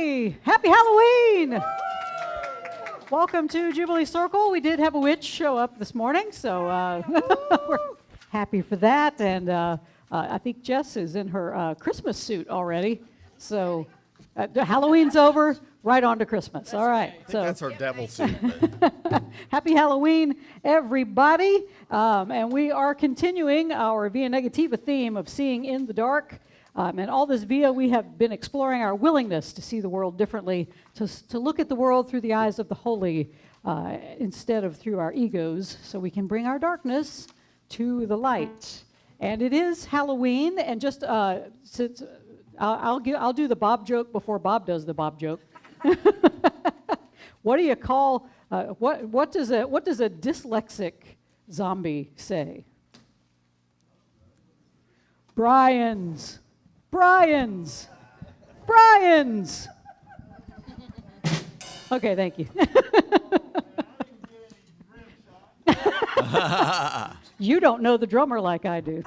everybody. Happy Halloween. Welcome to Jubilee Circle. We did have a witch show up this morning, so we're happy for that. And I think Jess is in her Christmas suit already. So Halloween's over, right on to Christmas. All right. So that's her devil suit. Happy Halloween, everybody. And we are continuing our Via Negativa theme of seeing in the dark. And all this via, we have been exploring our willingness to see the world differently, to look at the world through the eyes of the holy instead of through our egos, so we can bring our darkness to the light. And it is Halloween, and just since I'll do the Bob joke before Bob does the Bob joke. What do you call what does a dyslexic zombie say? Brian's. Okay, thank you. You don't know the drummer like I do.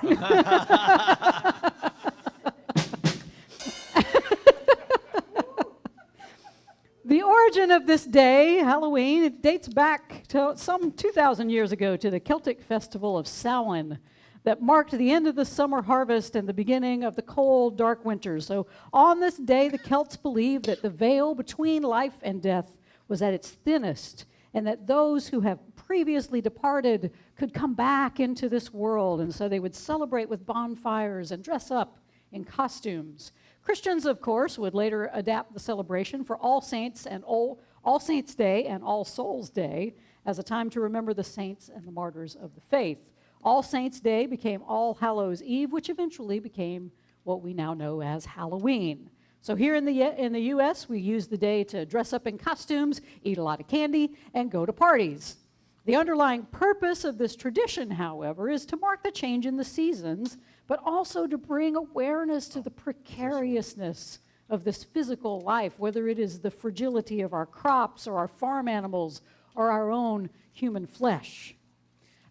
The origin of this day, Halloween, it dates back to some 2,000 years ago to the Celtic festival of Samhain that marked the end of the summer harvest and the beginning of the cold, dark winter. So on this day, the Celts believed that the veil between life and death was at its thinnest, and that those who have previously departed could come back into this world. And so they would celebrate with bonfires and dress up in costumes. Christians, of course, would later adapt the celebration for All Saints and All Saints' Day and All Souls' Day as a time to remember the saints and the martyrs of the faith. All Saints' Day became All Hallows' Eve, which eventually became what we now know as Halloween. So here in the U.S., we use the day to dress up in costumes, eat a lot of candy, and go to parties. The underlying purpose of this tradition, however, is to mark the change in the seasons, but also to bring awareness to the precariousness of this physical life, whether it is the fragility of our crops or our farm animals or our own human flesh.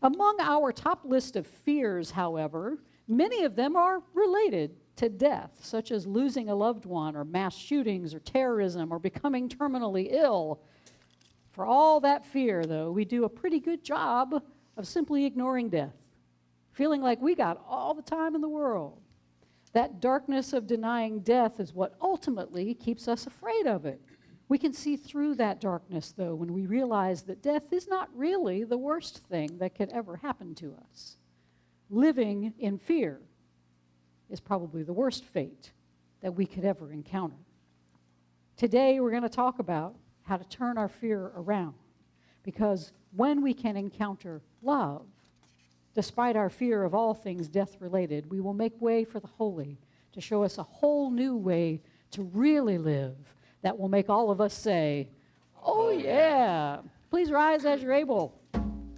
Among our top list of fears, however, many of them are related to death, such as losing a loved one, or mass shootings, or terrorism, or becoming terminally ill. For all that fear, though, we do a pretty good job of simply ignoring death, feeling like we got all the time in the world. That darkness of denying death is what ultimately keeps us afraid of it. We can see through that darkness, though, when we realize that death is not really the worst thing that could ever happen to us. Living in fear is probably the worst fate that we could ever encounter. Today, we're going to talk about how to turn our fear around, because when we can encounter love, despite our fear of all things death-related, we will make way for the holy to show us a whole new way to really live that will make all of us say, oh yeah. Please rise as you're able.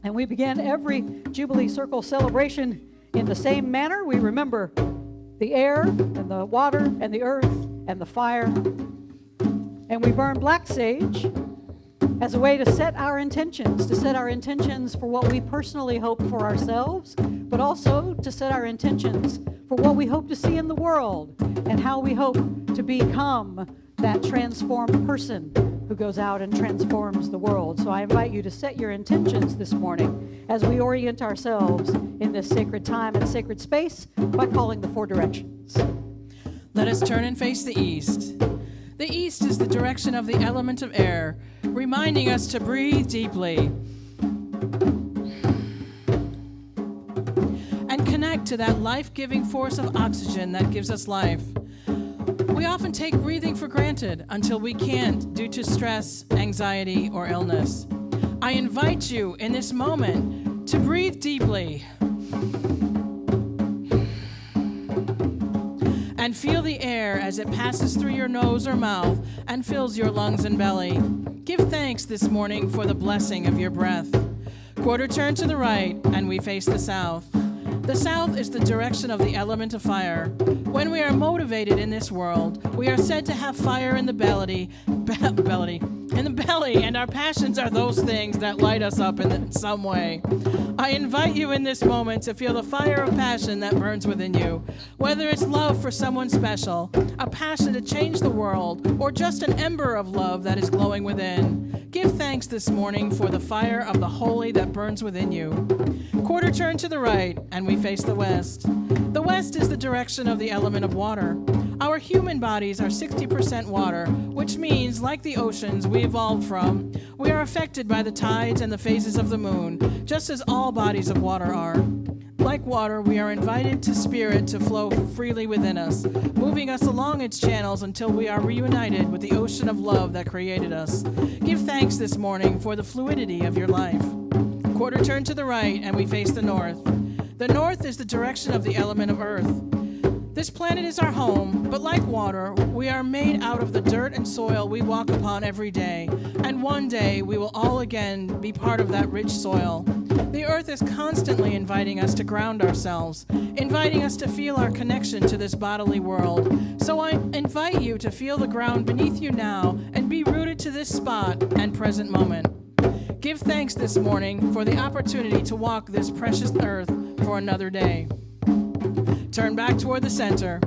And we begin every Jubilee Circle celebration in the same manner. We remember the air and the water and the earth and the fire. And we burn black sage as a way to set our intentions for what we personally hope for ourselves, but also to set our intentions for what we hope to see in the world and how we hope to become that transformed person who goes out and transforms the world. So I invite you to set your intentions this morning as we orient ourselves in this sacred time and sacred space by calling the 4 directions. Let us turn and face the east. The east is the direction of the element of air, reminding us to breathe deeply and connect to that life-giving force of oxygen that gives us life. We often take breathing for granted until we can't due to stress, anxiety, or illness. I invite you in this moment to breathe deeply and feel the air as it passes through your nose or mouth and fills your lungs and belly. Give thanks this morning for the blessing of your breath. Quarter turn to the right, and we face the south. The south is the direction of the element of fire. When we are motivated in this world, we are said to have fire in the belly, belly, and our passions are those things that light us up in some way. I invite you in this moment to feel the fire of passion that burns within you, whether it's love for someone special, a passion to change the world, or just an ember of love that is glowing within. Give thanks this morning for the fire of the holy that burns within you. Quarter turn to the right, and we face the west. The west is the direction of the element of water. Our human bodies are 60% water, which means, like the oceans we evolved from, we are affected by the tides and the phases of the moon, just as all bodies of water are. Like water, we are invited to spirit to flow freely within us, moving us along its channels until we are reunited with the ocean of love that created us. Give thanks this morning for the fluidity of your life. Quarter turn to the right, and we face the north. The north is the direction of the element of earth. This planet is our home, but like water, we are made out of the dirt and soil we walk upon every day, and one day we will all again be part of that rich soil. The earth is constantly inviting us to ground ourselves, inviting us to feel our connection to this bodily world. So I invite you to feel the ground beneath you now and be rooted to this spot and present moment. Give thanks this morning for the opportunity to walk this precious earth for another day. Turn back toward the center.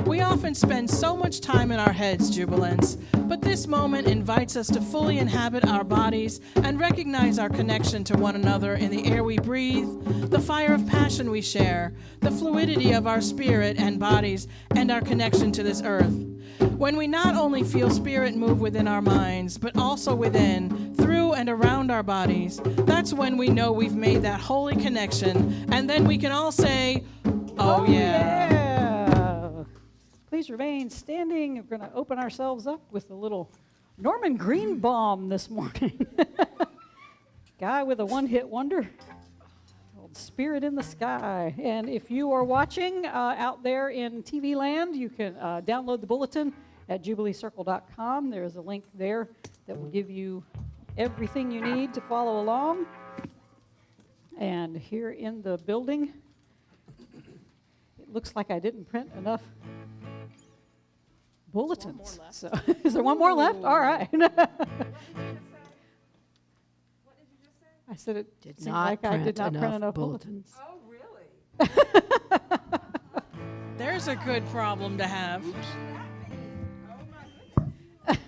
We often spend so much time in our heads, jubilants, but this moment invites us to fully inhabit our bodies and recognize our connection to one another in the air we breathe, the fire of passion we share, the fluidity of our spirit and bodies, and our connection to this earth. When we not only feel spirit move within our minds, but also within, through and around our bodies, that's when we know we've made that holy connection, and then we can all say, oh yeah. Please remain standing. We're going to open ourselves up with a little Norman Greenbaum this morning. Guy with a one-hit wonder. Called Spirit in the Sky. And if you are watching out there in TV land, you can download the bulletin at jubileecircle.com. There's a link there that will give you everything you need to follow along. And here in the building, it looks like I didn't print enough bulletins. So is there one more left? All right. What did you just say? I said it Did seemed not like I did not print enough bulletins. Oh, really? There's a good problem to have. Oh, my goodness.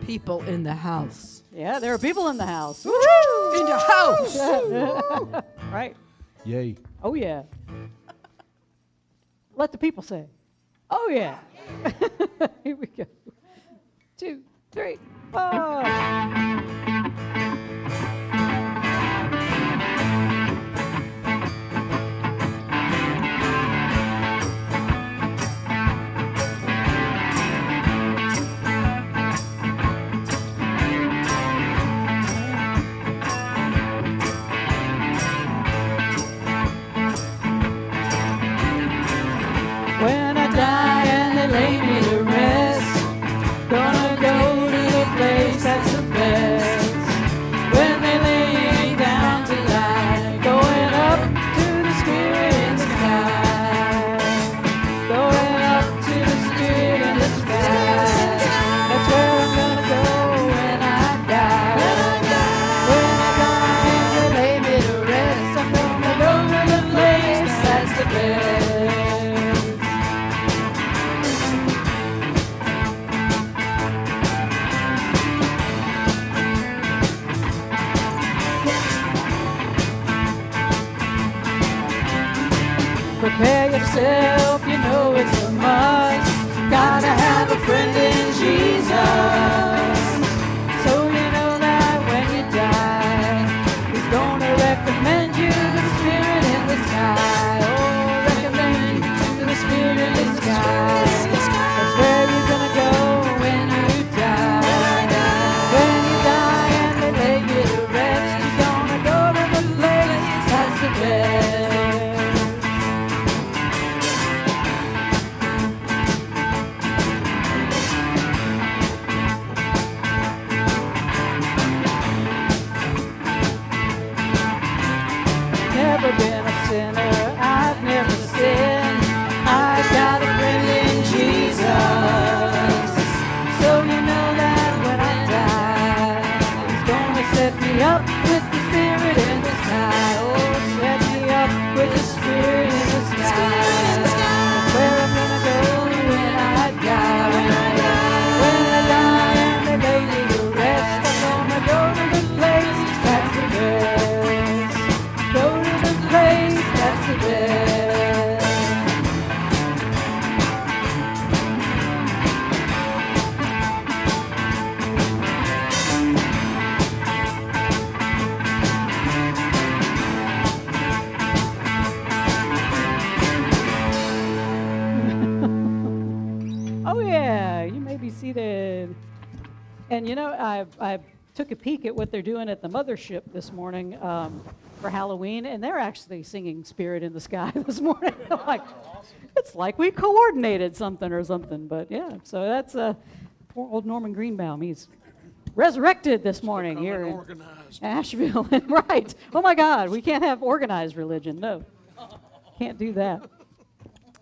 People in the house. Yeah, there are people in the house. In the house. Right. Yay. Oh, yeah. Let the people say, oh, yeah. Here we go. 2, 3, 4. When I die and they lay me to rest, gonna go to the place that's the best. When they lay me down to die, going up to the spirit in the sky. Going up to the spirit in the sky. That's where I'm gonna go when I die. When I die and they lay me to rest, I'm gonna go to the place that's the best. Prepare yourself, you know it's a must. Gotta have a friend in Jesus. So you know that when you die, He's gonna recommend you to the Spirit in the sky. Oh, recommend you to the Spirit in the sky. That's where you're gonna go when you die. When you die and they lay you to rest, you're gonna go to the place that's the best. Never been a sinner, I've never sinned. I've got a friend in Jesus. So you know that when me up with the spirit in the sky. Oh, set me up with the spirit in the sky. Spirit in the sky. That's where I'm gonna go when I die. When I die and they lay me to rest, I'm gonna go to the place that's the best. Go to the place that's the best. Oh yeah, you may be seated. And you know, I took a peek at what they're doing at the mothership this morning for Halloween, and they're actually singing "Spirit in the Sky" this morning. Like, it's like we coordinated something or something. But yeah, so that's poor old Norman Greenbaum. He's resurrected this morning here in Asheville. Right? Oh my God, we can't have organized religion. No, can't do that.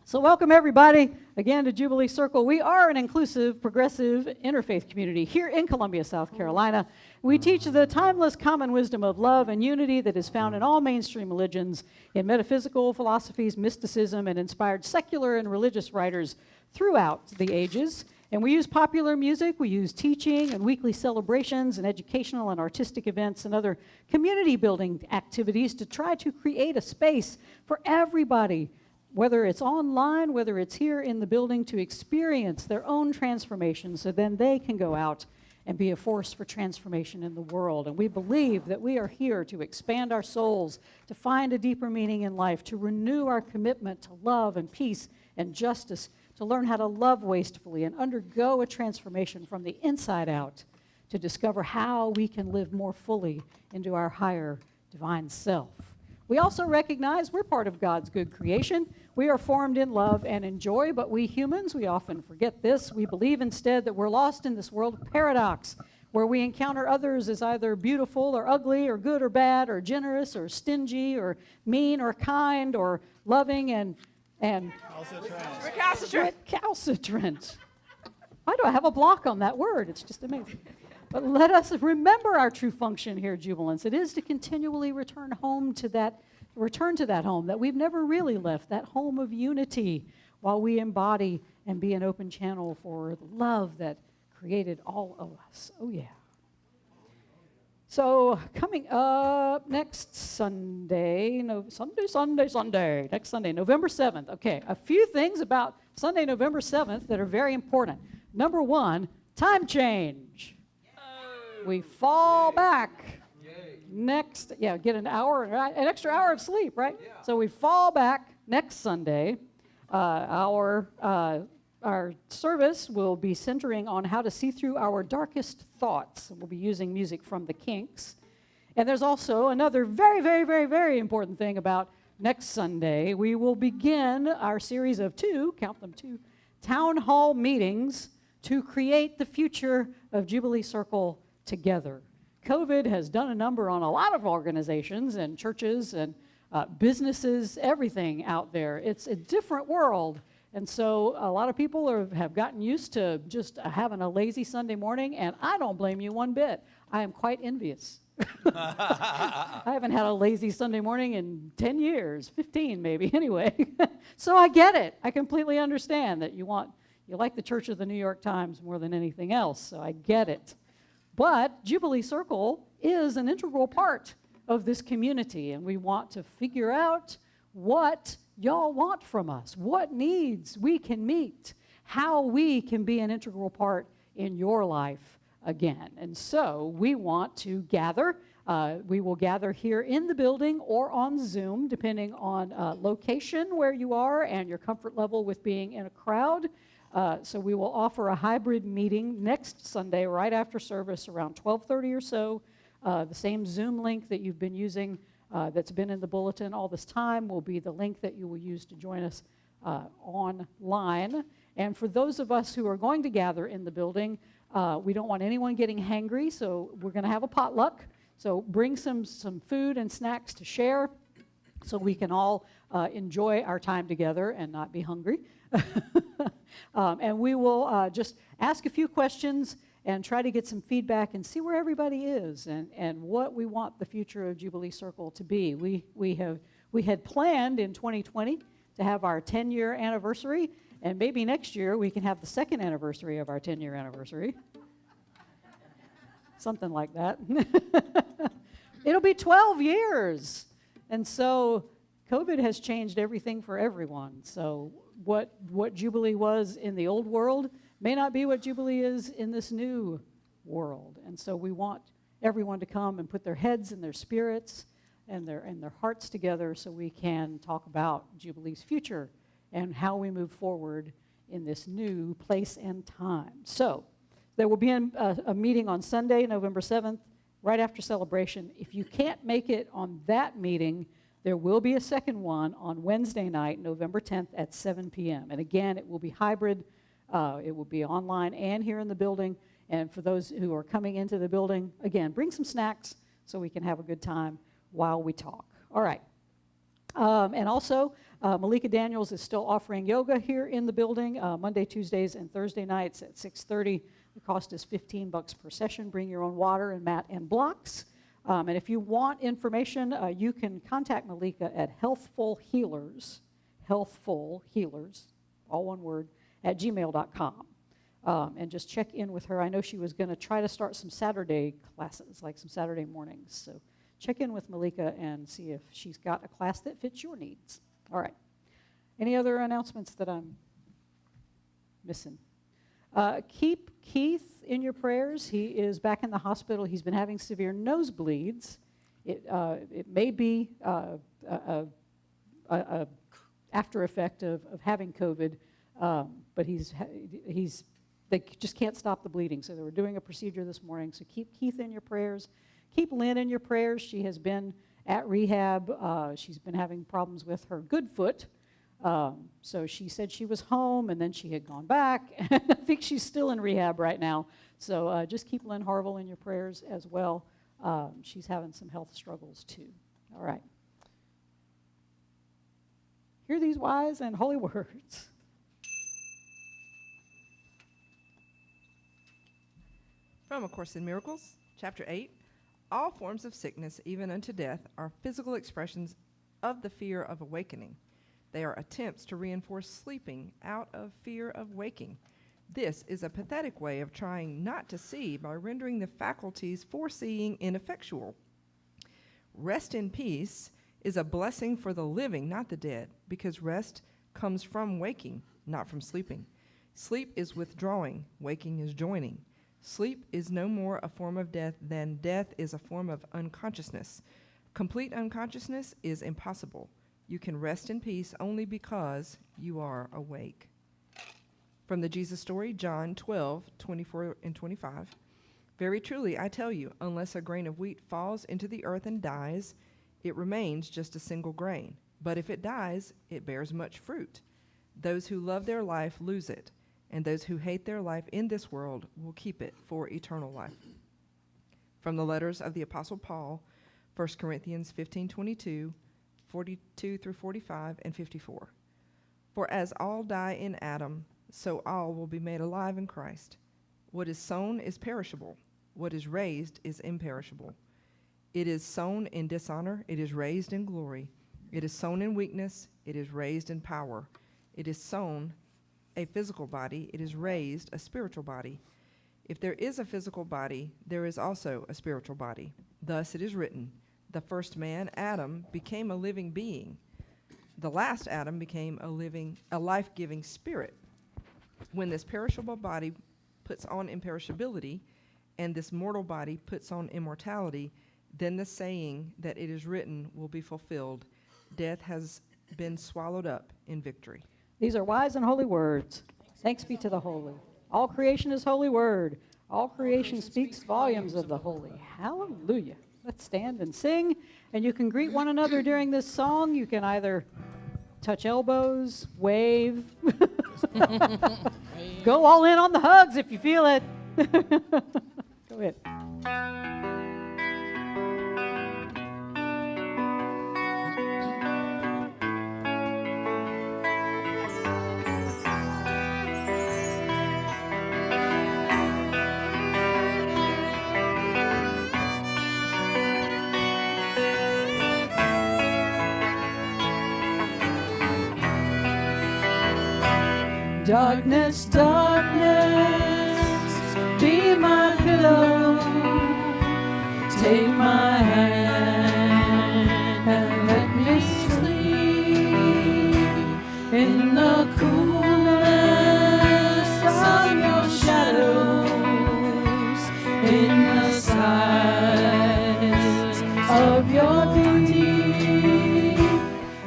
So welcome everybody again to Jubilee Circle. We are an inclusive, progressive, interfaith community here in Columbia, South Carolina. We teach the timeless common wisdom of love and unity that is found in all mainstream religions, in metaphysical philosophies, mysticism, and inspired secular and religious writers throughout the ages. And we use popular music, we use teaching and weekly celebrations and educational and artistic events and other community building activities to try to create a space for everybody, whether it's online, whether it's here in the building, to experience their own transformation so then they can go out and be a force for transformation in the world. And we believe that we are here to expand our souls, to find a deeper meaning in life, to renew our commitment to love and peace and justice, to learn how to love wastefully and undergo a transformation from the inside out, to discover how we can live more fully into our higher divine self. We also recognize we're part of God's good creation. We are formed in love and in joy, but we humans, we often forget this. We believe instead that we're lost in this world of paradox, where we encounter others as either beautiful or ugly or good or bad or generous or stingy or mean or kind or loving and recalcitrant. Why do I have a block on that word? It's just amazing. But let us remember our true function here at Jubilance. It is to continually return to that home that we've never really left, that home of unity, while we embody and be an open channel for the love that created all of us. Oh, yeah. So coming up next Sunday, next Sunday, November 7th. Okay, a few things about Sunday, November 7th that are very important. Number one, time change. We fall back get an extra hour of sleep, right? Yeah. So we fall back next Sunday. Our service will be centering on how to see through our darkest thoughts. We'll be using music from the Kinks. And there's also another very, very, very, very important thing about next Sunday. We will begin our series of two town hall meetings to create the future of Jubilee Circle together. COVID has done a number on a lot of organizations and churches and businesses, everything out there. It's a different world. And so a lot of people have gotten used to just having a lazy Sunday morning, and I don't blame you one bit. I am quite envious. I haven't had a lazy Sunday morning in 10 years, 15 maybe, anyway. So I get it. I completely understand that you like the Church of the New York Times more than anything else, so I get it. But Jubilee Circle is an integral part of this community, and we want to figure out what y'all want from us, what needs we can meet, how we can be an integral part in your life again. And so we want to gather. We will gather here in the building or on Zoom, depending on location where you are and your comfort level with being in a crowd. So we will offer a hybrid meeting next Sunday right after service around 12:30 or so. The same Zoom link that you've been using that's been in the bulletin all this time will be the link that you will use to join us online. And for those of us who are going to gather in the building, we don't want anyone getting hangry, so we're going to have a potluck. So bring some food and snacks to share so we can all enjoy our time together and not be hungry. And we will just ask a few questions and try to get some feedback and see where everybody is and what we want the future of Jubilee Circle to be. We had planned in 2020 to have our 10-year anniversary, and maybe next year we can have the second anniversary of our 10-year anniversary. Something like that. It'll be 12 years. And so COVID has changed everything for everyone. So what Jubilee was in the old world may not be what Jubilee is in this new world. And so we want everyone to come and put their heads and their spirits and their hearts together so we can talk about Jubilee's future and how we move forward in this new place and time. So there will be a meeting on Sunday, November 7th, right after celebration. If you can't make it on that meeting, there will be a second one on Wednesday night, November 10th at 7 p.m. And again, it will be hybrid. It will be online and here in the building. And for those who are coming into the building, again, bring some snacks so we can have a good time while we talk. All right. And also, Malika Daniels is still offering yoga here in the building, Monday, Tuesdays, and Thursday nights at 6:30. The cost is $15 per session. Bring your own water and mat and blocks. And if you want information, you can contact Malika at Healthful Healers, all one word, at gmail.com. And just check in with her. I know she was going to try to start some Saturday classes, like some Saturday mornings. So check in with Malika and see if she's got a class that fits your needs. All right. Any other announcements that I'm missing? Keep Keith in your prayers. He is back in the hospital. He's been having severe nosebleeds. It may be a after effect of having COVID, but they just can't stop the bleeding. So they were doing a procedure this morning. So keep Keith in your prayers. Keep Lynn in your prayers. She has been at rehab. She's been having problems with her good foot. So she said she was home, and then she had gone back. And I think she's still in rehab right now. So just keep Lynn Harville in your prayers as well. She's having some health struggles, too. All right. Hear these wise and holy words. From A Course in Miracles, Chapter 8. All forms of sickness, even unto death, are physical expressions of the fear of awakening. They are attempts to reinforce sleeping out of fear of waking. This is a pathetic way of trying not to see by rendering the faculties for seeing ineffectual. Rest in peace is a blessing for the living, not the dead, because rest comes from waking, not from sleeping. Sleep is withdrawing, waking is joining. Sleep is no more a form of death than death is a form of unconsciousness. Complete unconsciousness is impossible. You can rest in peace only because you are awake. From the Jesus Story, John 12:24 and 25. Very truly, I tell you, unless a grain of wheat falls into the earth and dies, it remains just a single grain. But if it dies, it bears much fruit. Those who love their life lose it, and those who hate their life in this world will keep it for eternal life. From the letters of the Apostle Paul, 1 Corinthians 15:22, 42 through 45 and 54. For as all die in Adam, so all will be made alive in Christ. What is sown is perishable. What is raised is imperishable. It is sown in dishonor. It is raised in glory. It is sown in weakness. It is raised in power. It is sown a physical body. It is raised a spiritual body. If there is a physical body, there is also a spiritual body. Thus it is written, the first man, Adam, became a living being. The last Adam became a life-giving spirit. When this perishable body puts on imperishability, and this mortal body puts on immortality, then the saying that it is written will be fulfilled. Death has been swallowed up in victory. These are wise and holy words. Thanks be to the holy. All creation is holy word. All creation speaks volumes of the holy. Hallelujah. Let's stand and sing. And you can greet one another during this song. You can either touch elbows, wave. Go all in on the hugs if you feel it. Go ahead. Darkness, darkness, be my pillow. Take my hand and let me sleep in the coolness of your shadows, in the silence of your deep.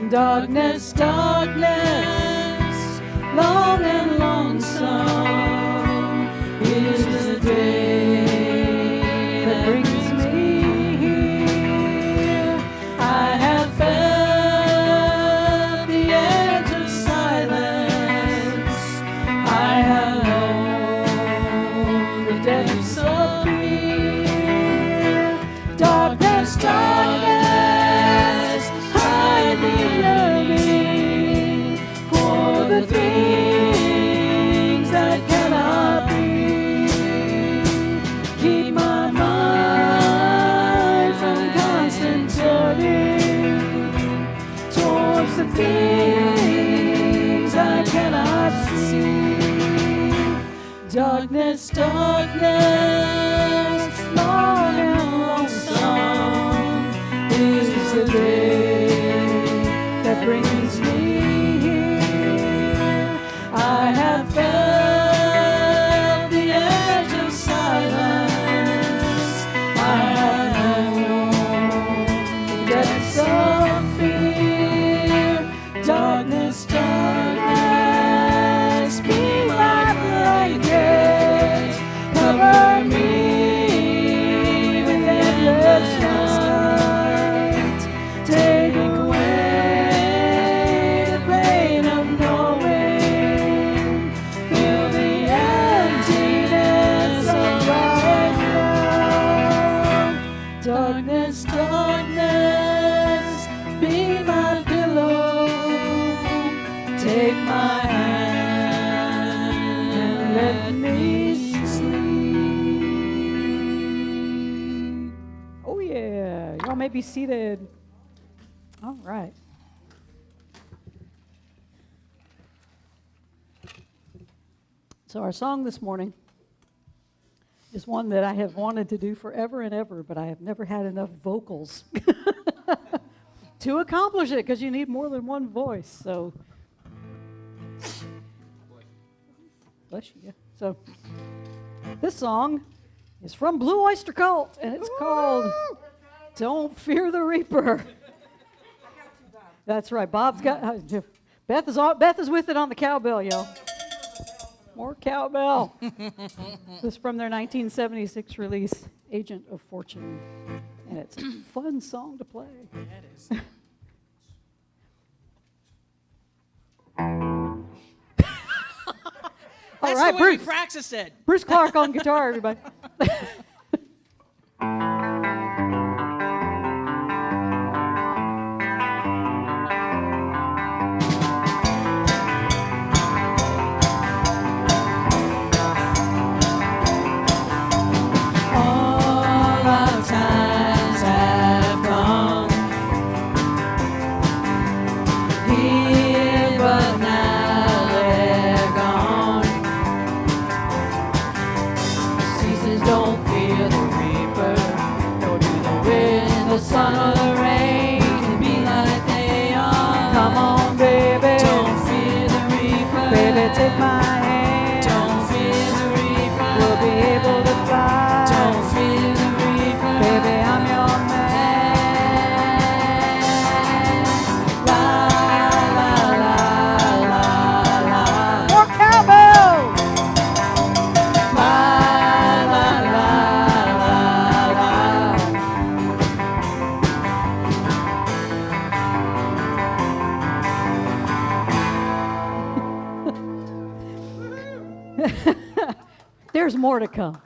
Darkness, darkness, long and lonesome is the day that brings me here. I have felt the edge of silence. I have known the depths of fear. Darkness, darkness, hide the enemy for the things that cannot be. Keep my mind from constant turning towards the things I cannot see. Darkness, darkness, long and lonesome is the day that brings me here. I have felt the edge of silence. I have known the depths of fear. Darkness, darkness, be my blanket. Cover me with endless night. Take away the pain of knowing. Fill the emptiness of right now. Darkness, darkness, be my pillow. Take my hand and let me sleep. Oh yeah, y'all may be seated. All right. So our song this morning is one that I have wanted to do forever and ever, but I have never had enough vocals to accomplish it, because you need more than one voice. So, bless you. Yeah. So, this song is from Blue Oyster Cult, and it's called "Don't Fear the Reaper." That's right. Bob's got. Beth is with it on the cowbell, y'all. More cowbell. This is from their 1976 release, Agent of Fortune. And it's a fun song to play. Yeah, it is. All That's right, the way we Bruce. practiced it. Bruce Clark on guitar, everybody. All our times have come here, but now they're gone. Seasons don't fear the reaper, nor do the wind, the sun, or the rain can be like they are. Come on, baby, don't fear the reaper. Baby, take my hand. Don't fear the reaper. We'll be able to fly. Don't fear the reaper. Baby, I'm your man. La la la la la. More cowbell. La la la la la. There's more to come.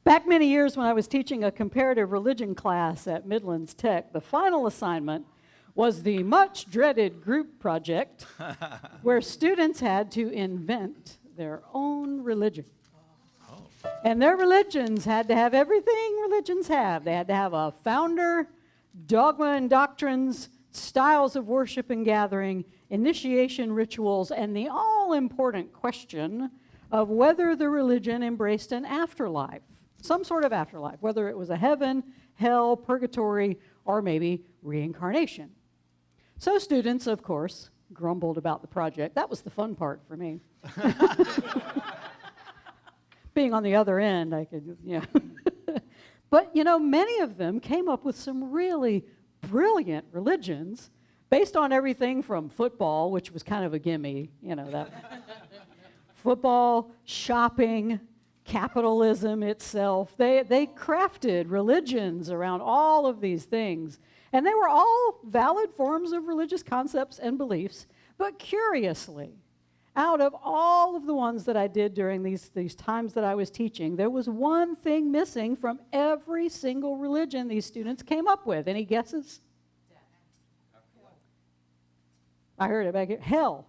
Back many years when I was teaching a comparative religion class at Midlands Tech, the final assignment was the much dreaded group project where students had to invent their own religion. And their religions had to have everything religions have. They had to have a founder, dogma and doctrines, styles of worship and gathering, initiation rituals, and the all-important question of whether the religion embraced an afterlife, some sort of afterlife, whether it was a heaven, hell, purgatory, or maybe reincarnation. So students, of course, grumbled about the project. That was the fun part for me. Being on the other end, I could, But, many of them came up with some really brilliant religions based on everything from football, which was kind of a gimme, that football, shopping, capitalism itself. They crafted religions around all of these things. And they were all valid forms of religious concepts and beliefs. But curiously, out of all of the ones that I did during these times that I was teaching, there was one thing missing from every single religion these students came up with. Any guesses? I heard it back here. Hell.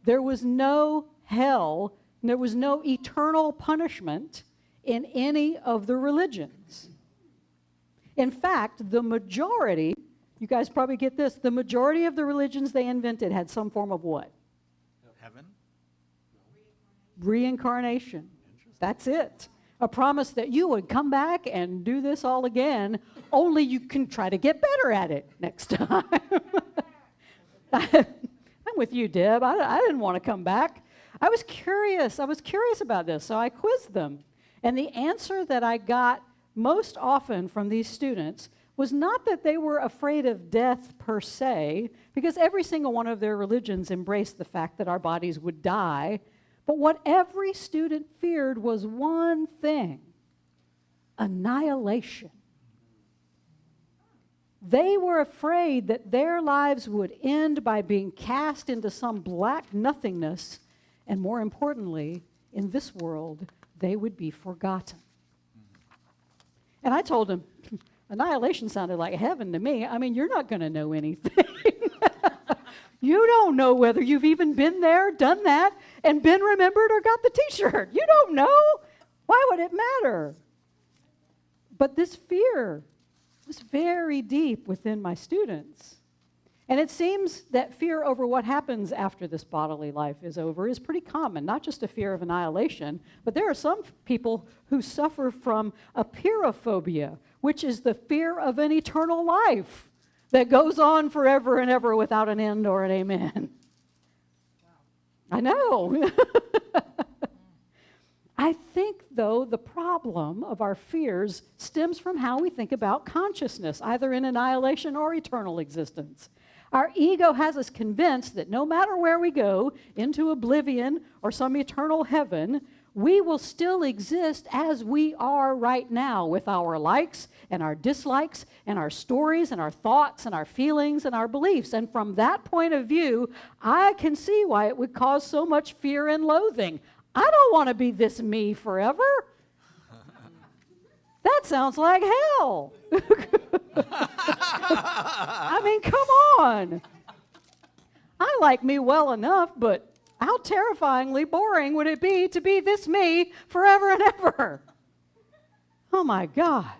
There was no hell. There was no eternal punishment in any of the religions. In fact, the majority, you guys probably get this, the majority of the religions they invented had some form of what? Heaven? Reincarnation. That's it. A promise that you would come back and do this all again, only you can try to get better at it next time. I'm with you, Deb. I didn't want to come back. I was curious about this, so I quizzed them. And the answer that I got most often from these students was not that they were afraid of death per se, because every single one of their religions embraced the fact that our bodies would die, but what every student feared was one thing: annihilation. They were afraid that their lives would end by being cast into some black nothingness, and more importantly, in this world, they would be forgotten. And I told him, annihilation sounded like heaven to me. I mean, you're not going to know anything. You don't know whether you've even been there, done that, and been remembered or got the t-shirt. You don't know. Why would it matter? But this fear was very deep within my students. And it seems that fear over what happens after this bodily life is over is pretty common, not just a fear of annihilation, but there are some people who suffer from apeirophobia, which is the fear of an eternal life that goes on forever and ever without an end or an amen. Wow. I know. I think, though, the problem of our fears stems from how we think about consciousness, either in annihilation or eternal existence. Our ego has us convinced that no matter where we go, into oblivion or some eternal heaven, we will still exist as we are right now, with our likes and our dislikes and our stories and our thoughts and our feelings and our beliefs. And from that point of view, I can see why it would cause so much fear and loathing. I don't want to be this me forever. That sounds like hell. I mean, come on. I like me well enough, but how terrifyingly boring would it be to be this me forever and ever? Oh my God.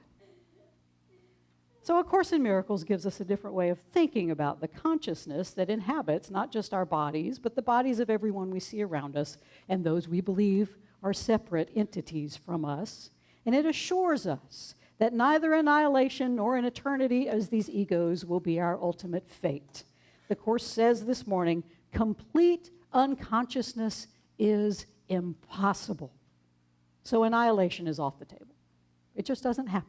So A Course in Miracles gives us a different way of thinking about the consciousness that inhabits not just our bodies, but the bodies of everyone we see around us and those we believe are separate entities from us. And it assures us that neither annihilation nor an eternity as these egos will be our ultimate fate. The Course says this morning, complete unconsciousness is impossible. So annihilation is off the table. It just doesn't happen.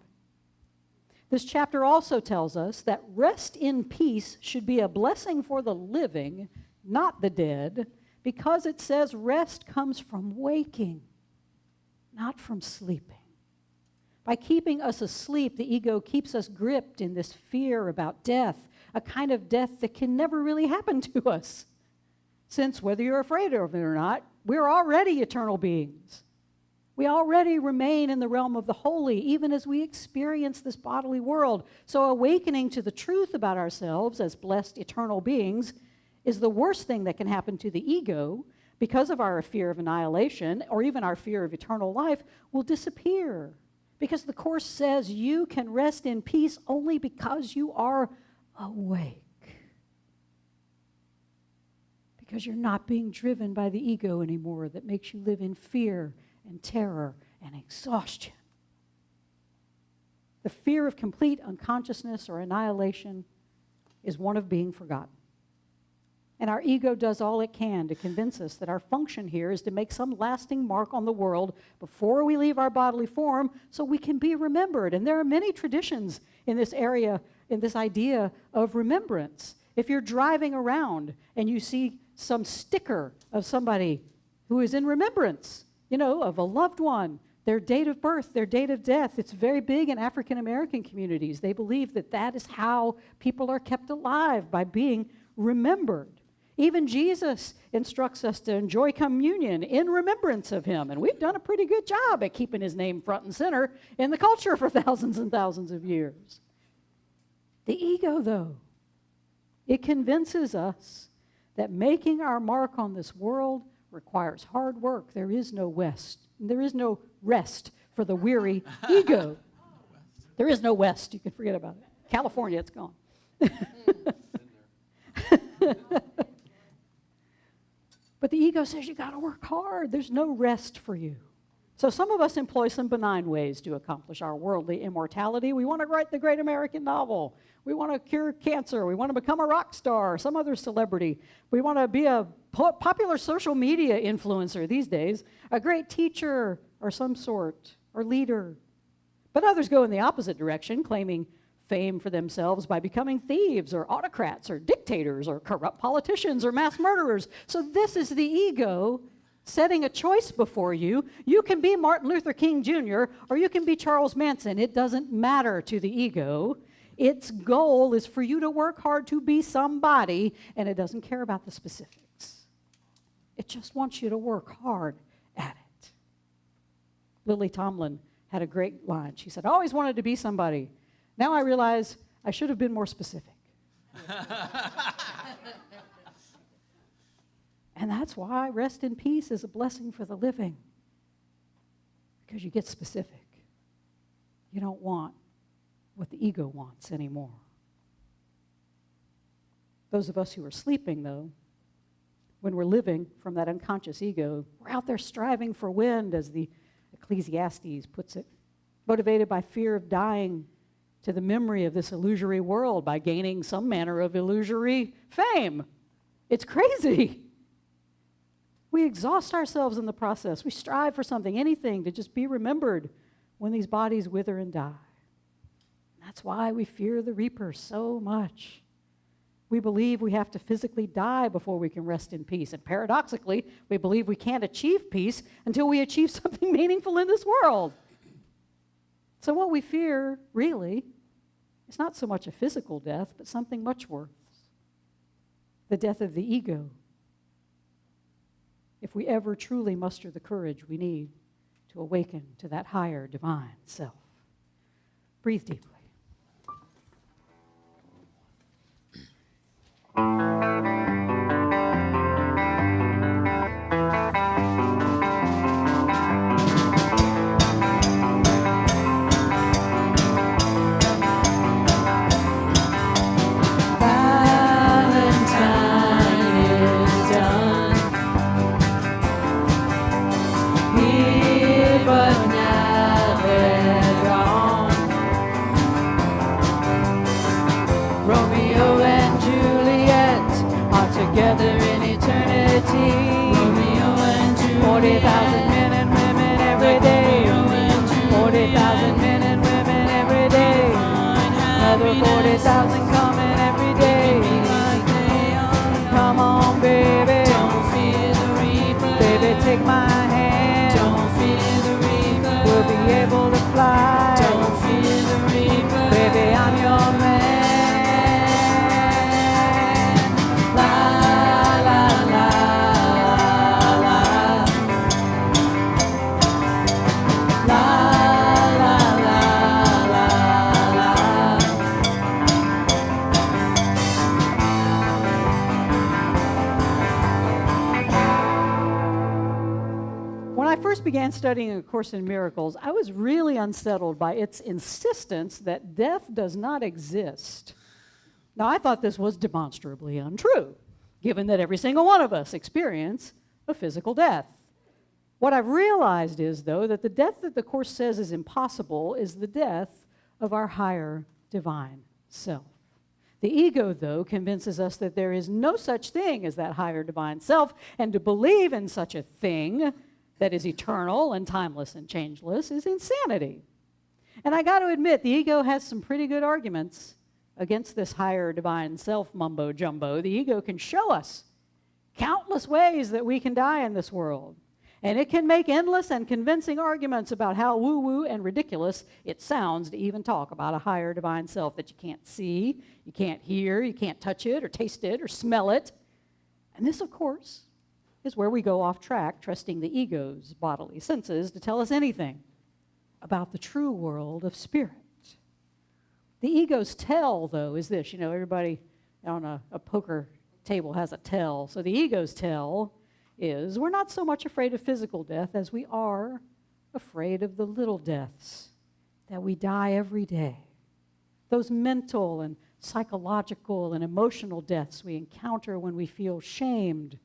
This chapter also tells us that rest in peace should be a blessing for the living, not the dead, because it says rest comes from waking, not from sleeping. By keeping us asleep, the ego keeps us gripped in this fear about death, a kind of death that can never really happen to us. Since whether you're afraid of it or not, we're already eternal beings. We already remain in the realm of the holy, even as we experience this bodily world. So awakening to the truth about ourselves as blessed eternal beings is the worst thing that can happen to the ego, because of our fear of annihilation or even our fear of eternal life will disappear. Because the Course says you can rest in peace only because you are awake. because you're not being driven by the ego anymore that makes you live in fear and terror and exhaustion. The fear of complete unconsciousness or annihilation is one of being forgotten. And our ego does all it can to convince us that our function here is to make some lasting mark on the world before we leave our bodily form so we can be remembered. And there are many traditions in this area, in this idea of remembrance. If you're driving around and you see some sticker of somebody who is in remembrance, of a loved one, their date of birth, their date of death, it's very big in African American communities. They believe that that is how people are kept alive, by being remembered. Even Jesus instructs us to enjoy communion in remembrance of him, and we've done a pretty good job at keeping his name front and center in the culture for thousands and thousands of years. The ego, though, it convinces us that making our mark on this world requires hard work. There is no rest for the weary ego. There is no west. You can forget about it. California, it's gone. But the ego says you got to work hard. There's no rest for you. So some of us employ some benign ways to accomplish our worldly immortality. We want to write the great American novel. We want to cure cancer. We want to become a rock star or some other celebrity. We want to be a popular social media influencer these days, a great teacher or some sort, or leader. But others go in the opposite direction, claiming fame for themselves by becoming thieves or autocrats or dictators or corrupt politicians or mass murderers. So this is the ego setting a choice before you. You can be Martin Luther King Jr. or you can be Charles Manson. It doesn't matter to the ego. Its goal is for you to work hard to be somebody, and it doesn't care about the specifics. It just wants you to work hard at it. Lily Tomlin had a great line. She said, "I always wanted to be somebody. Now I realize I should have been more specific." And that's why rest in peace is a blessing for the living, because you get specific. You don't want what the ego wants anymore. Those of us who are sleeping, though, when we're living from that unconscious ego, we're out there striving for wind, as the Ecclesiastes puts it, motivated by fear of dying to the memory of this illusory world by gaining some manner of illusory fame. It's crazy. We exhaust ourselves in the process. We strive for something, anything, to just be remembered when these bodies wither and die. That's why we fear the reaper so much. We believe we have to physically die before we can rest in peace. And paradoxically, we believe we can't achieve peace until we achieve something meaningful in this world. So what we fear, really, is not so much a physical death, but something much worse. The death of the ego. If we ever truly muster the courage we need to awaken to that higher divine self. Breathe deeply. Together in eternity, Romeo and Juliet, 40,000 men and women every day, 40,000 men and women every day, another 40,000 coming every day. Come on, baby, don't fear the reaper, baby, take my hand, don't fear the reaper, we'll be able to fly, don't fear the reaper, baby, I'm your man. Began studying A Course in Miracles, I was really unsettled by its insistence that death does not exist. Now, I thought this was demonstrably untrue. given that every single one of us experience a physical death. What I've realized is, though, that the death that the Course says is impossible is the death of our higher divine self. The ego, though, convinces us that there is no such thing as that higher divine self, and to believe in such a thing that is eternal and timeless and changeless is insanity. And I got to admit, the ego has some pretty good arguments against this higher divine self mumbo jumbo. The ego can show us countless ways that we can die in this world. And it can make endless and convincing arguments about how woo-woo and ridiculous it sounds to even talk about a higher divine self that you can't see, you can't hear, you can't touch it or taste it or smell it. And this, of course, is where we go off track, trusting the ego's bodily senses to tell us anything about the true world of spirit. The ego's tell, though, is this. You know, everybody on a poker table has a tell. So the ego's tell is we're not so much afraid of physical death as we are afraid of the little deaths that we die every day. Those mental and psychological and emotional deaths we encounter when we feel shamed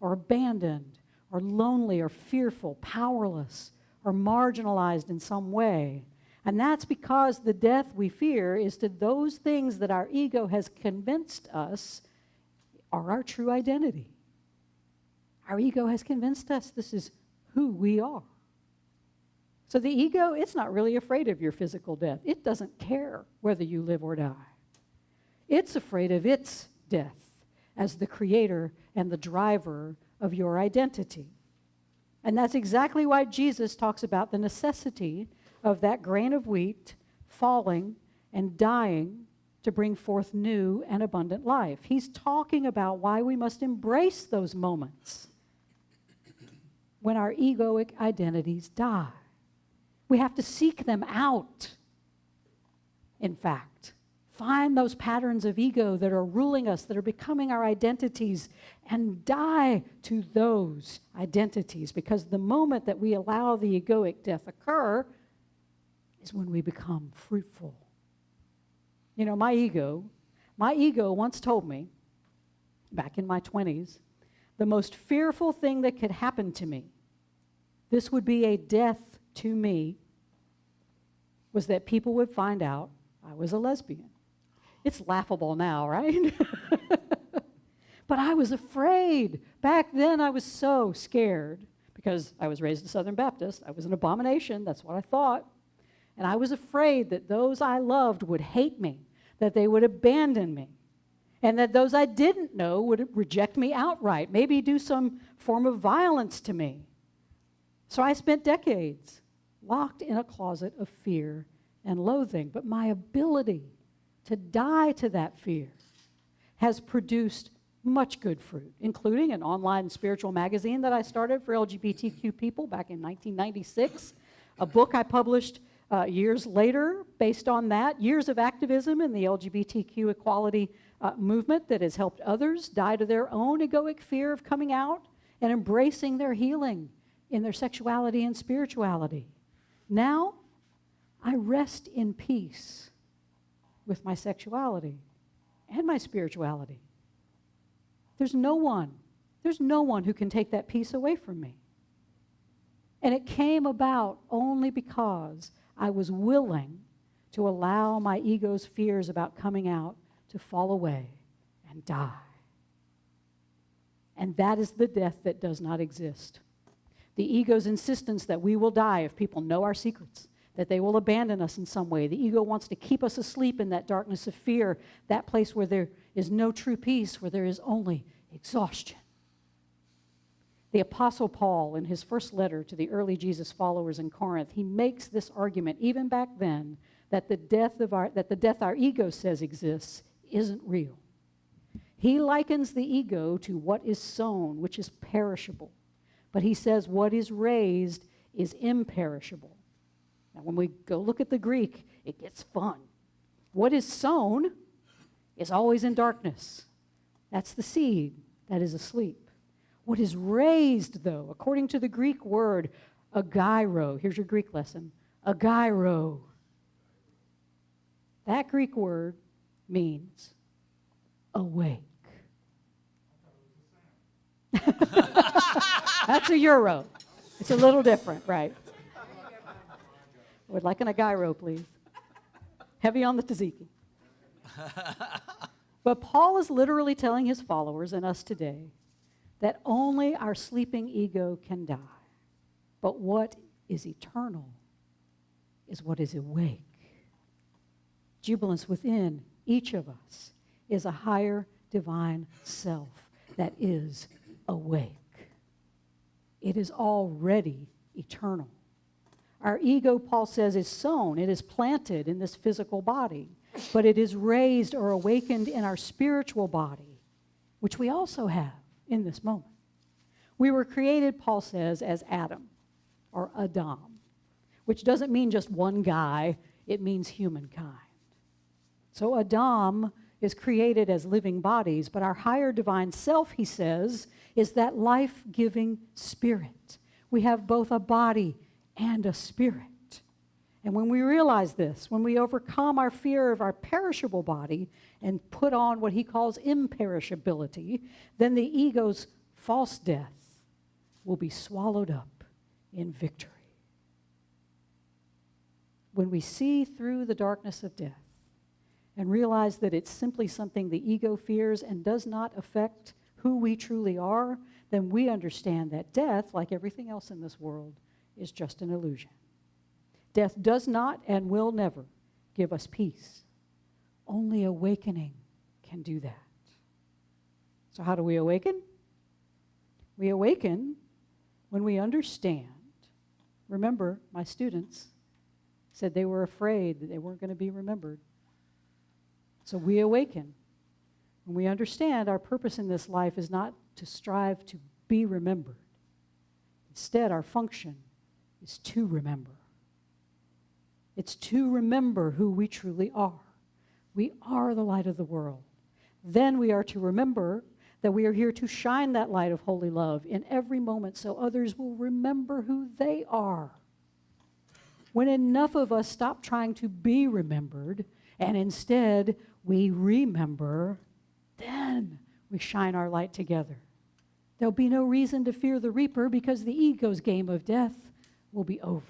or abandoned or lonely or fearful, powerless or marginalized in some way. And that's because the death we fear is to those things that our ego has convinced us are our true identity. Our ego has convinced us this is who we are. So the ego, it's not really afraid of your physical death. It doesn't care whether you live or die. It's afraid of its death as the creator and the driver of your identity. And that's exactly why Jesus talks about the necessity of that grain of wheat falling and dying to bring forth new and abundant life. He's talking about why we must embrace those moments when our egoic identities die. We have to seek them out. In fact, find those patterns of ego that are ruling us, that are becoming our identities, and die to those identities. Because the moment that we allow the egoic death occur is when we become fruitful. You know, my ego once told me, back in my 20s, the most fearful thing that could happen to me, this would be a death to me, was that people would find out I was a lesbian. It's laughable now, right? But I was afraid. Back then I was so scared because I was raised a Southern Baptist. I was an abomination. That's what I thought. And I was afraid that those I loved would hate me, that they would abandon me, and that those I didn't know would reject me outright, maybe do some form of violence to me. So I spent decades locked in a closet of fear and loathing. But my ability to die to that fear has produced much good fruit, including an online spiritual magazine that I started for LGBTQ people back in 1996, a book I published years later based on that, years of activism in the LGBTQ equality movement that has helped others die to their own egoic fear of coming out and embracing their healing in their sexuality and spirituality. Now, I rest in peace with my sexuality and my spirituality. There's no one who can take that peace away from me. And it came about only because I was willing to allow my ego's fears about coming out to fall away and die. And that is the death that does not exist. The ego's insistence that we will die if people know our secrets, that they will abandon us in some way. The ego wants to keep us asleep in that darkness of fear, that place where there is no true peace, where there is only exhaustion. The Apostle Paul, in his first letter to the early Jesus followers in Corinth, he makes this argument, even back then, that the death our ego says exists isn't real. He likens the ego to what is sown, which is perishable. But he says what is raised is imperishable. Now, when we go look at the Greek, it gets fun. What is sown is always in darkness. That's the seed that is asleep. What is raised, though, according to the Greek word agyro, here's your Greek lesson, agyro. That Greek word means awake. That's a euro. It's a little different, right? Would like an gyro, please. Heavy on the tzatziki. But Paul is literally telling his followers and us today that only our sleeping ego can die. But what is eternal is what is awake. Jubilance within each of us is a higher divine self that is awake. It is already eternal. Our ego, Paul says, is sown. It is planted in this physical body, but it is raised or awakened in our spiritual body, which we also have in this moment. We were created, Paul says, as Adam, or Adam, which doesn't mean just one guy, it means humankind. So Adam is created as living bodies, but our higher divine self, he says, is that life-giving spirit. We have both a body and a spirit. And when we realize this, when we overcome our fear of our perishable body and put on what he calls imperishability, then the ego's false death will be swallowed up in victory. When we see through the darkness of death and realize that it's simply something the ego fears and does not affect who we truly are, then we understand that death, like everything else in this world, is just an illusion. Death does not and will never give us peace. Only awakening can do that. So how do we awaken? We awaken when we understand. Remember, my students said they were afraid that they weren't going to be remembered. So we awaken when we understand our purpose in this life is not to strive to be remembered. Instead, our function is to remember. It's to remember who we truly are. We are the light of the world. Then we are to remember that we are here to shine that light of holy love in every moment so others will remember who they are. When enough of us stop trying to be remembered and instead we remember, then we shine our light together. There'll be no reason to fear the reaper because the ego's game of death will be over.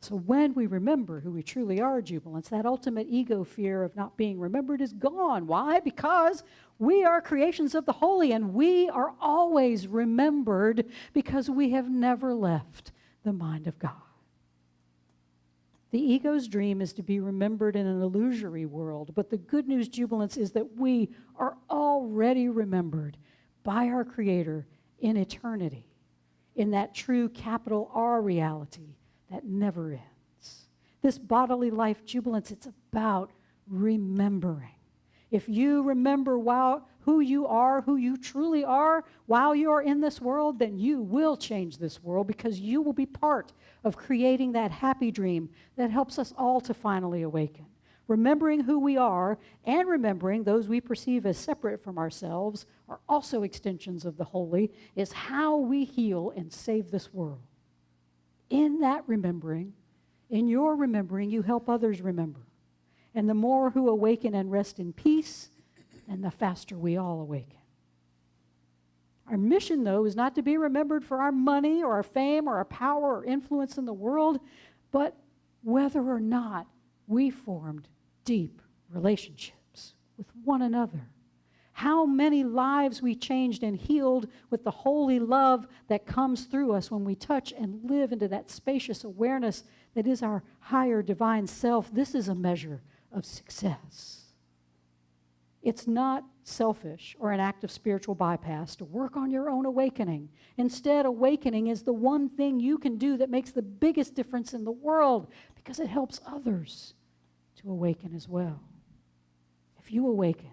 So when we remember who we truly are, jubilance, that ultimate ego fear of not being remembered is gone. Why? Because we are creations of the holy and we are always remembered because we have never left the mind of God. The ego's dream is to be remembered in an illusory world, but the good news, jubilance, is that we are already remembered by our Creator in eternity, in that true capital R reality that never ends. This bodily life, jubilance, it's about remembering. If you remember who you truly are, while you are in this world, then you will change this world because you will be part of creating that happy dream that helps us all to finally awaken. Remembering who we are and remembering those we perceive as separate from ourselves are also extensions of the holy, is how we heal and save this world. In that remembering, in your remembering, you help others remember. And the more who awaken and rest in peace, then the faster we all awaken. Our mission, though, is not to be remembered for our money or our fame or our power or influence in the world, but whether or not we formed deep relationships with one another. How many lives we changed and healed with the holy love that comes through us when we touch and live into that spacious awareness that is our higher divine self. This is a measure of success. It's not selfish or an act of spiritual bypass to work on your own awakening. Instead, awakening is the one thing you can do that makes the biggest difference in the world because it helps others to awaken as well. If you awaken,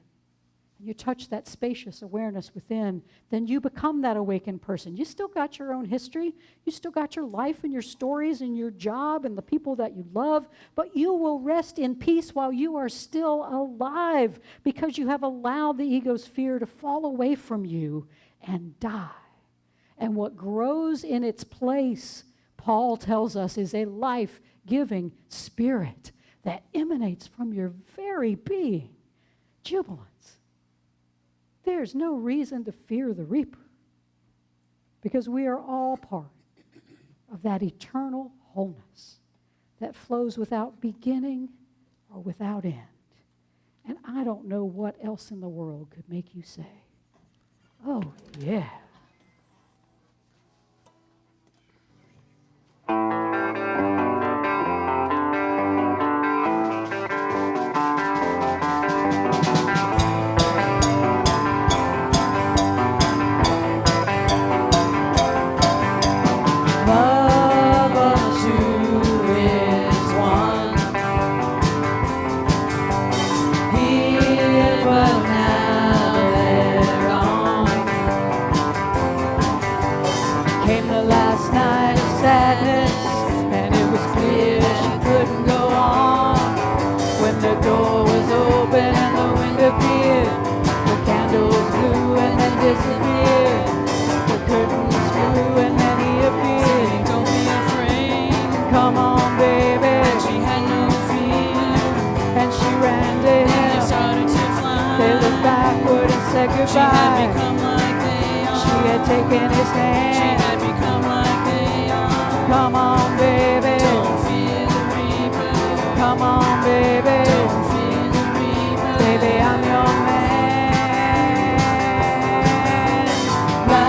and you touch that spacious awareness within, then you become that awakened person. You still got your own history. You still got your life and your stories and your job and the people that you love, but you will rest in peace while you are still alive because you have allowed the ego's fear to fall away from you and die. And what grows in its place, Paul tells us, is a life-giving spirit that emanates from your very being. Jubilance. there's no reason to fear the reaper, because we are all part of that eternal wholeness that flows without beginning or without end. And I don't know what else in the world could make you say, oh, yeah. Love us who is one, here but now they're gone. Came the last night of sadness, and it was clear she couldn't go on. When the door was open and the wind appeared, the candles blew and then disappeared. The curtains flew and then he appeared. Saying, don't be afraid. Come on, baby. And she had no fear. And she ran to And they him. started to fly. They looked backward and said She had goodbye. become like they are. She had taken his She hand. had become like they are. Come on, baby. Don't fear the reaper. Come on, baby. Don't fear the reaper. Baby, I'm your man. La,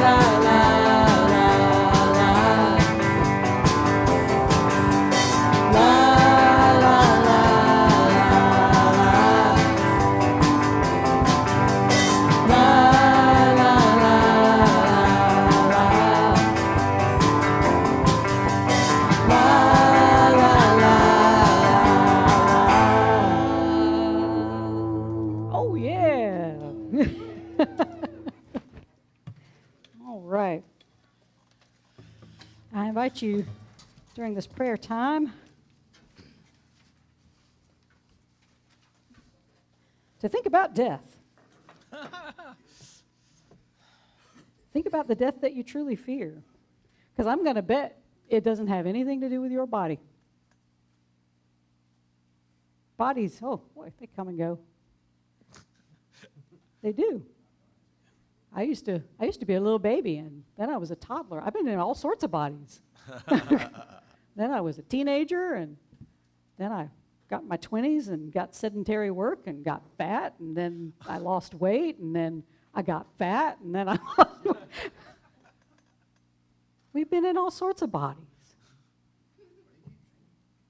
la, la, la, la. La, la, la, la, la. La, la, la, la. Oh, yeah. All right. I invite you during this prayer time to think about death. Think about the death that you truly fear. Because I'm going to bet it doesn't have anything to do with your body. Bodies, oh boy, they come and go. They do. I used to be a little baby, and then I was a toddler. I've been in all sorts of bodies. Then I was a teenager, and then I got in my 20s and got sedentary work and got fat, and then I lost weight, and then I got fat, and then I lost weight. We've been in all sorts of bodies.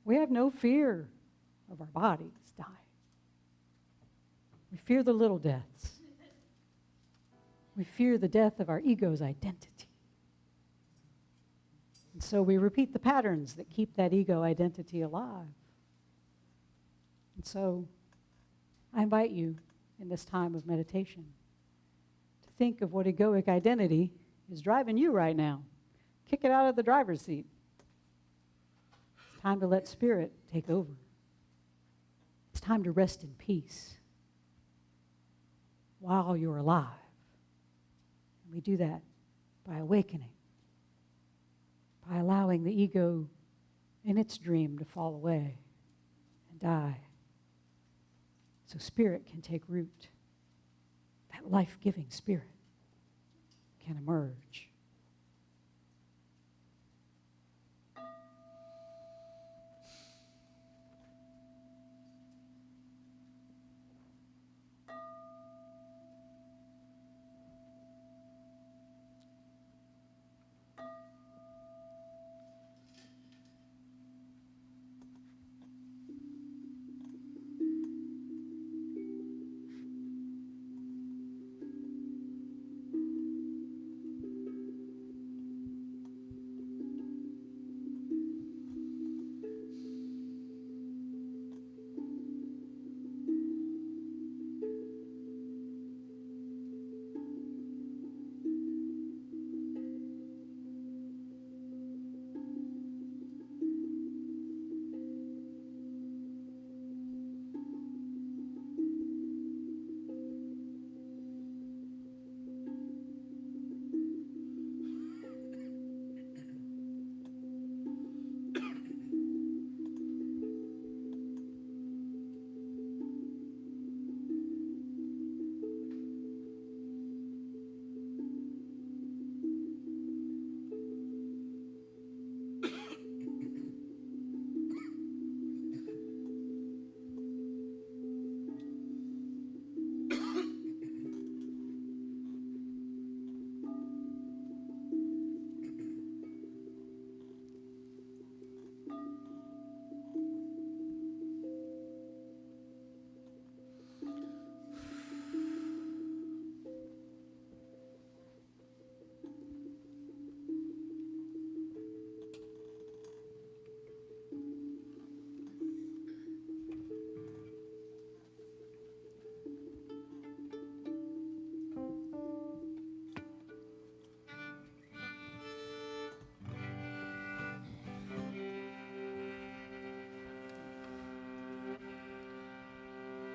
We have no fear of our bodies dying. We fear the little deaths. We fear the death of our ego's identity. And so we repeat the patterns that keep that ego identity alive. And so I invite you in this time of meditation to think of what egoic identity is driving you right now. Kick it out of the driver's seat. It's time to let spirit take over. It's time to rest in peace while you're alive. And we do that by awakening, by allowing the ego in its dream to fall away and die, so spirit can take root. That life-giving spirit can emerge.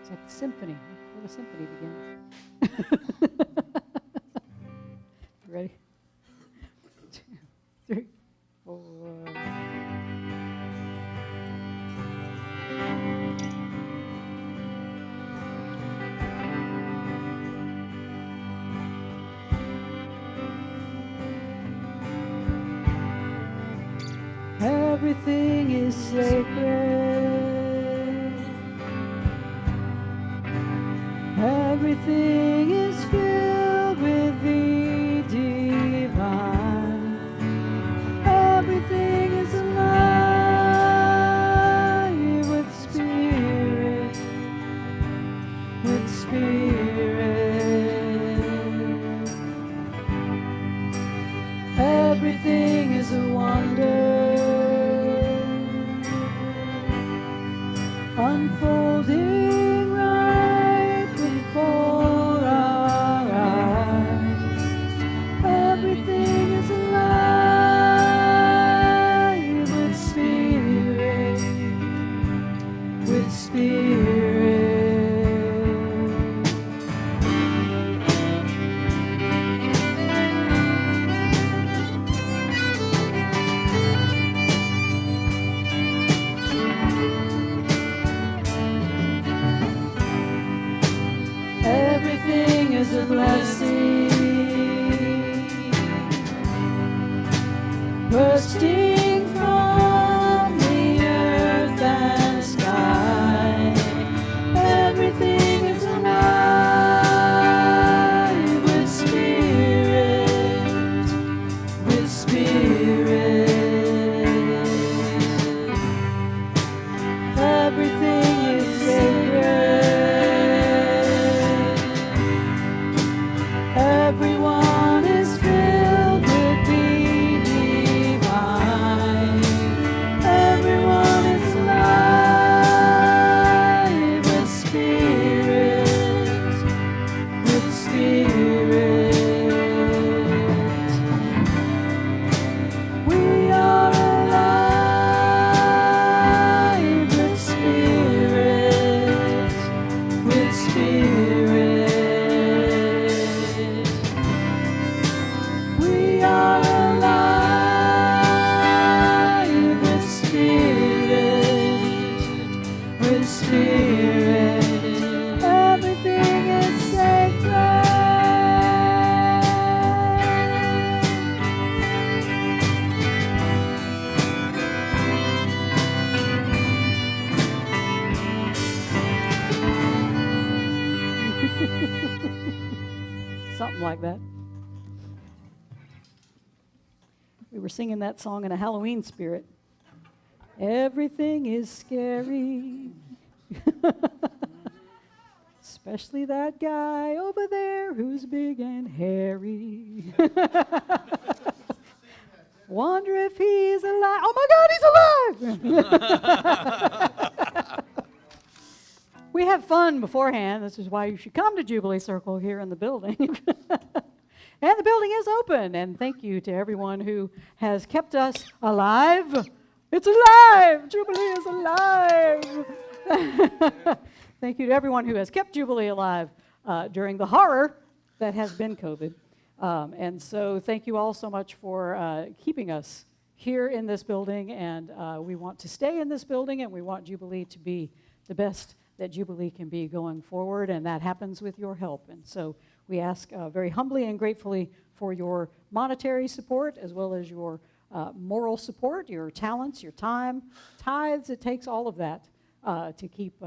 It's like a symphony. Before the symphony begins. Ready? 2, 3, 4. Everything is sacred. Everything is filled with the divine. Everything is alive with spirit, with spirit. Everything is a wonder, unfolding right before our eyes. Everything is alive with spirit, with spirit. Everything is a blessing, bursting from the earth and sky. Everything is alive with spirit, with spirit. Everything is sacred. Everyone is filled with the divine. Everyone is alive with spirit, with spirit. We are alive with spirit, with spirit. We are alive with spirit, with spirit. Everything is sacred. Something like that. We were singing that song in a Halloween spirit. Everything is scary. Especially that guy over there who's big and hairy. Wonder if he's alive. Oh my God, he's alive! We have fun beforehand. This is why you should come to Jubilee Circle here in the building. And the building is open. And thank you to everyone who has kept us alive. It's alive! Jubilee is alive! Thank you to everyone who has kept Jubilee alive during the horror that has been COVID. And so thank you all so much for keeping us here in this building. And we want to stay in this building, and we want Jubilee to be the best that Jubilee can be going forward, and that happens with your help. And so we ask very humbly and gratefully for your monetary support, as well as your moral support, your talents, your time, tithes. It takes all of that to keep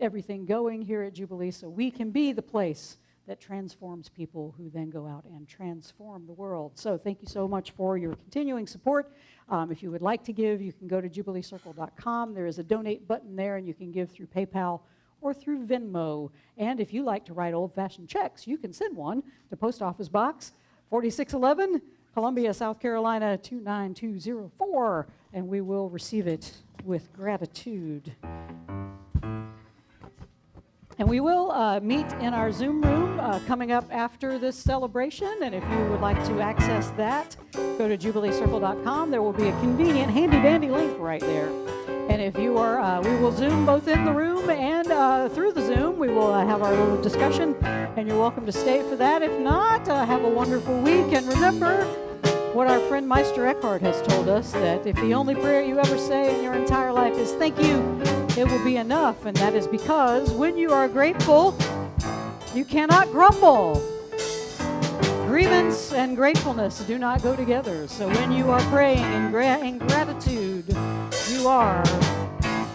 everything going here at Jubilee, so we can be the place that transforms people who then go out and transform the world. So thank you so much for your continuing support. If you would like to give, you can go to jubileecircle.com. There is a donate button there, and you can give through PayPal or through Venmo. And if you like to write old-fashioned checks, you can send one to Post Office Box 4611, Columbia, South Carolina 29204, and we will receive it with gratitude. And we will meet in our Zoom room coming up after this celebration. And if you would like to access that, go to jubileecircle.com. There will be a convenient, handy-dandy link right there. And And if you are, we will Zoom both in the room and through the Zoom. We will have our little discussion, and you're welcome to stay for that. If not, have a wonderful week. And remember what our friend Meister Eckhart has told us, that if the only prayer you ever say in your entire life is thank you, it will be enough. And that is because when you are grateful, you cannot grumble. Grievance and gratefulness do not go together. So when you are praying in gratitude, you are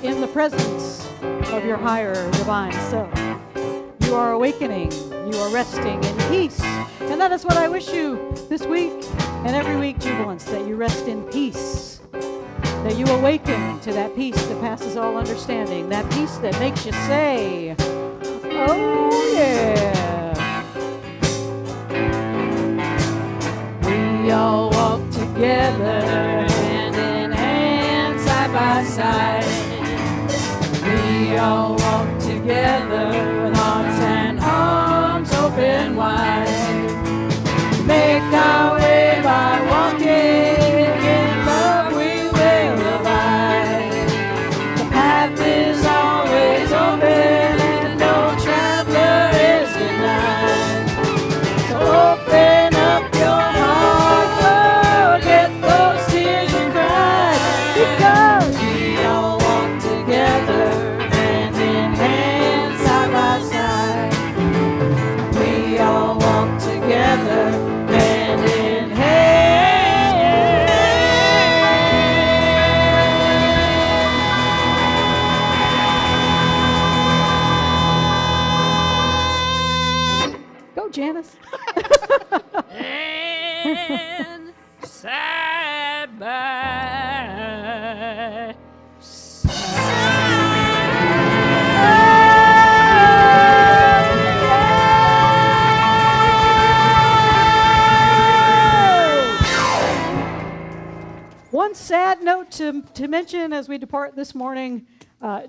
in the presence of your higher divine self. You are awakening. You are resting in peace. And that is what I wish you this week and every week, Jubilants, that you rest in peace. That you awaken to that peace that passes all understanding. That peace that makes you say, oh yeah. We all walk together, hand in hand, side by side. We all walk together, with hearts and arms open wide. Make our way by walking, in love we will abide. The path is always open, and no traveler is denied. So open up your heart, Lord, get those tears and cry, because we all walk together, hand in hand, side by side. We all walk together, hand in hand. Go, Janice. And side by One sad note to mention as we depart this morning,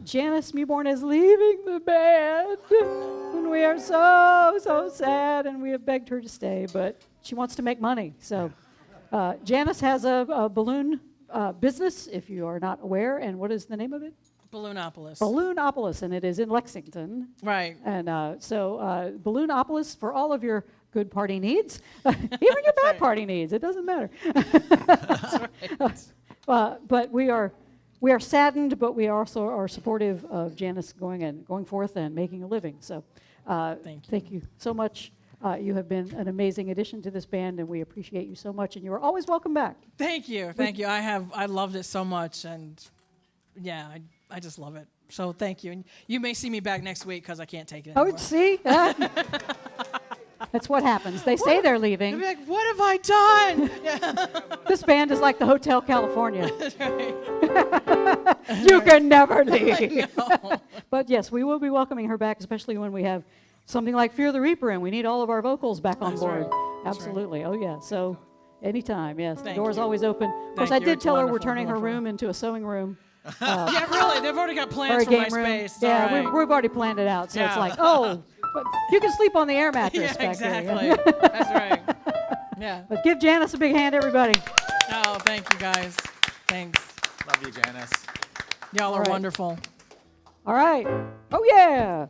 Janice Mewborn is leaving the band. And we are so sad, and we have begged her to stay, but she wants to make money. So Janice has a balloon business, if you are not aware, and what is the name of it? Balloonopolis. Balloonopolis, and it is in Lexington. Right. And so Balloonopolis for all of your good party needs, even your bad party needs. It doesn't matter. That's right. But we are saddened, but we also are supportive of Janice going forth and making a living. So thank you so much. You have been an amazing addition to this band, and we appreciate you so much. And you are always welcome back. Thank you. Thank you. I loved it so much, and yeah, I just love it. So thank you. And you may see me back next week because I can't take it anymore. Oh, see? That's what happens. They say they're leaving. They'll be like, what have I done? This band is like the Hotel California. That's right. You can never leave. But yes, we will be welcoming her back, especially when we have something like Fear the Reaper, and we need all of our vocals back on That's board. right. That's Absolutely. Oh, yeah. So anytime, yes. Thank the door is you. always open. Of course, Thank I you. did It's tell her we're wonderful, turning her wonderful. room into a sewing room. Yeah, really. They've already got Or plans a for my game room. space. It's Yeah, all right. we've already planned it out. So it's Yeah. like, oh, but you can sleep on the air mattress Yeah, back exactly. there. Yeah. That's right. Yeah. But give Janice a big hand, everybody. Oh, thank you guys. Thanks. Love you, Janice. Y'all All are right. wonderful. All right. Oh, yeah.